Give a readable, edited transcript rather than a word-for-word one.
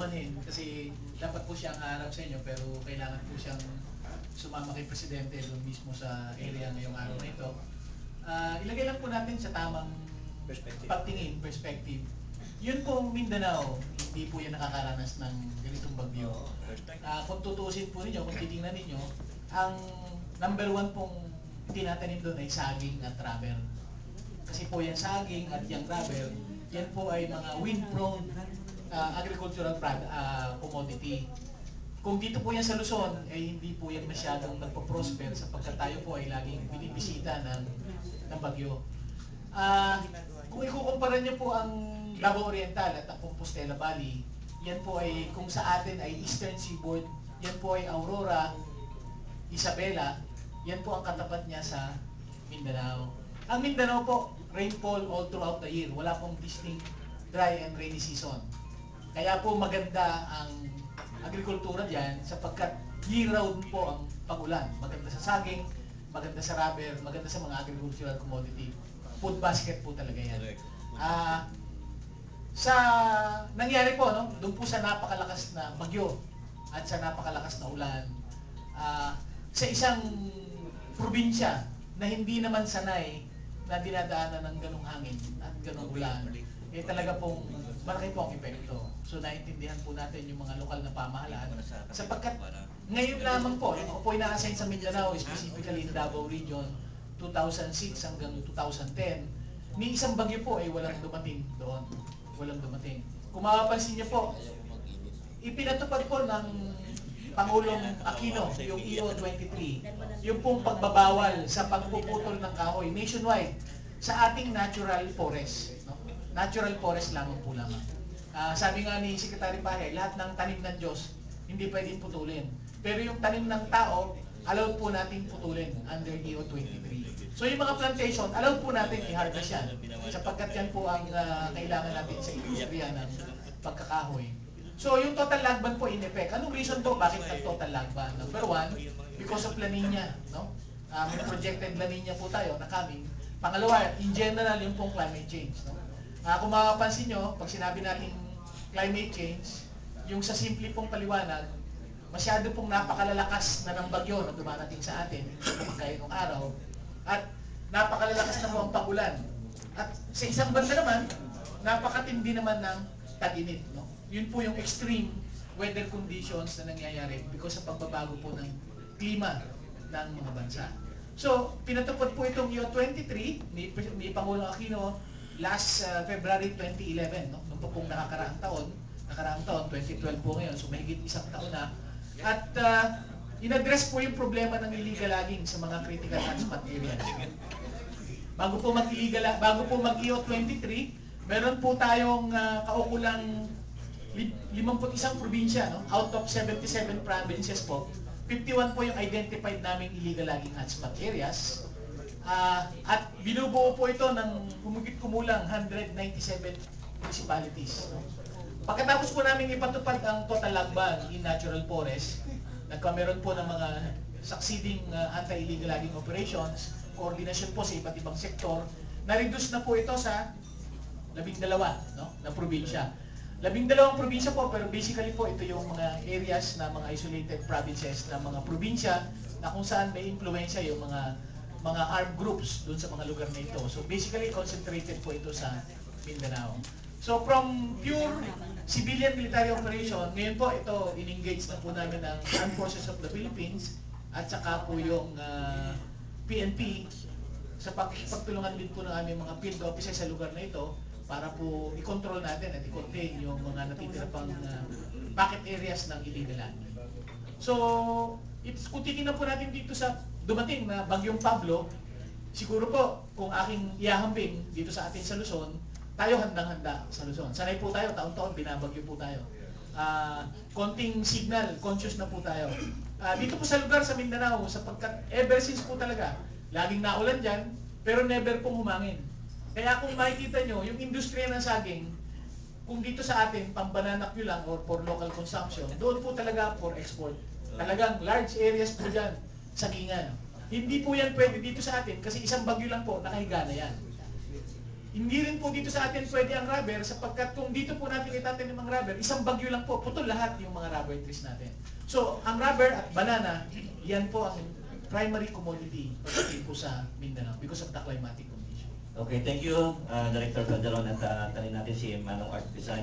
paumanhin kasi dapat po siyang harap sa inyo pero kailangan po siyang sumama kay Presidente doon mismo sa area ngayong araw na ito. Ilagay lang po natin sa tamang pagtingin, perspective. Yun pong Mindanao, hindi po yan nakakaranas ng ganitong bagyo. Kung tutuusin po ninyo, kung titingnan ninyo, ang number one pong tinatanim doon ay saging at rubber. Kasi po yan saging at yung rubber, yan po ay mga wind-prone agricultural commodity. Kung dito po yan sa Luzon, ay hindi po yan masyadong nagpo-prosper sapagkat tayo po ay laging binibisita ng bagyo. Kung ikukumpara niyo po ang Davao Oriental at ang Compostela Valley, yan po ay kung sa atin ay Eastern Seaboard, yan po ay Aurora, Isabela, yan po ang katapat niya sa Mindanao. Ang Mindanao po, rainfall all throughout the year. Wala pong distinct dry and rainy season. Kaya po maganda ang agrikultura diyan sapagkat year-round po ang pag-ulan. Maganda sa saging, maganda sa rubber, maganda sa mga agricultural commodity. Food basket po talaga yan. Sa nangyari po, no, doon po sa napakalakas na bagyo at sa napakalakas na ulan, sa isang probinsya na hindi naman sanay na dinadaanan ng ganong hangin at ganong ulan, eh talaga pong malaki po ang epekto. So naintindihan po natin yung mga lokal na pamahalaan sapagkat ngayon lamang po, yung ako po ina-assign sa Mindanao, specifically in Davao Region, 2006 hanggang 2010, ni isang bagyo po ay walang dumating doon. Walang dumating. Kung mapapansin niyo po, ipinatupad po ng Pangulong Aquino, yung EO23, yung pong pagbabawal sa pagpuputol ng kahoy nationwide sa ating natural forest. No? Natural forest lamang po lamang. Sabi nga ni Secretary Pahay, lahat ng tanim ng Diyos, hindi pwedeng putulin. Pero yung tanim ng tao, allowed po natin putulin under EO23. So yung mga plantation, allowed po natin i-harvest yan. Sapagkat yan po ang kailangan natin sa industriya ng pagkakahoy. So yung total lagban po in effect. Anong reason po bakit nag-total lagban? Number one, because of La Nina. No? May projected La Nina po tayo na coming. Pangalawa, in general, yung pong climate change. No? Kung mapapansin nyo, pag sinabi natin climate change, yung sa simple pong paliwanag, masyado pong napakalalakas na ng bagyo na dumarating sa atin, kaya nung araw, at napakalalakas na po ang pag-ulan. At sa isang banda naman, napakatindi naman ng tag-init. No? Yun po yung extreme weather conditions na nangyayari because sa pagbabago po ng klima ng mga bansa. So, pinatupad po itong EO23 ni Pangulong Aquino last February 2011, no? Nung po pong nakakaraang taon, 2012 po ngayon, so mahigit isang taon na. At in-address po yung problema ng illegal logging sa mga critical hotspot areas. Bago po mag-EO23, meron po tayong kaukulang 51 probinsya, no? Out of 77 provinces po, 51 po yung identified naming illegal logging hotspot areas. At binubuo po ito ng humigit-kumulang 197 municipalities. No? Pagkatapos po namin ipatupad ang total lagban in natural forest, nagkameron po ng mga succeeding anti-illegal logging operations, koordinasyon po sa iba't ibang sektor, na-reduce na po ito sa 12, no, na probinsya. 12 probinsya po, pero basically po ito yung mga areas na mga isolated provinces na mga probinsya na kung saan may influensya yung mga armed groups dun sa mga lugar na ito. So basically concentrated po ito sa Mindanao. So from pure civilian military operation, ngayon po ito in-engage na po namin ang Armed Forces of the Philippines at saka po yung PNP sa pagtulungan din po ng aming mga field officers sa lugar na ito para po i-control natin at i-contain yung mga natitira pang pocket areas ng illegal logging. So, kung titingnan po natin dito sa dumating na Bagyong Pablo, siguro po kung aking ihahambing dito sa atin sa Luzon, tayo handang-handa sa Luzon. Sanay po tayo, taon-taon binabagyo po tayo. Konting signal, conscious na po tayo. Dito po sa lugar sa Mindanao, sapagkat ever since po talaga, laging naulan dyan, pero never pong humangin. Kaya kung makikita nyo, yung industriya ng saging, kung dito sa atin, pambananak nyo lang or for local consumption, doon po talaga for export. Talagang large areas po dyan, sagingan. Hindi po yan pwede dito sa atin kasi isang bagyo lang po, nakahiga na yan. Hindi rin po dito sa atin pwede ang rubber sapagkat kung dito po natin itatanim ang rubber, isang bagyo lang po, putol lahat yung mga rubber trees natin. So, ang rubber at banana, yan po ang primary commodity pagdating po sa Mindanao because of the climatic condition. Okay, thank you, Director Calderon, at tanin natin si Manong Art Design.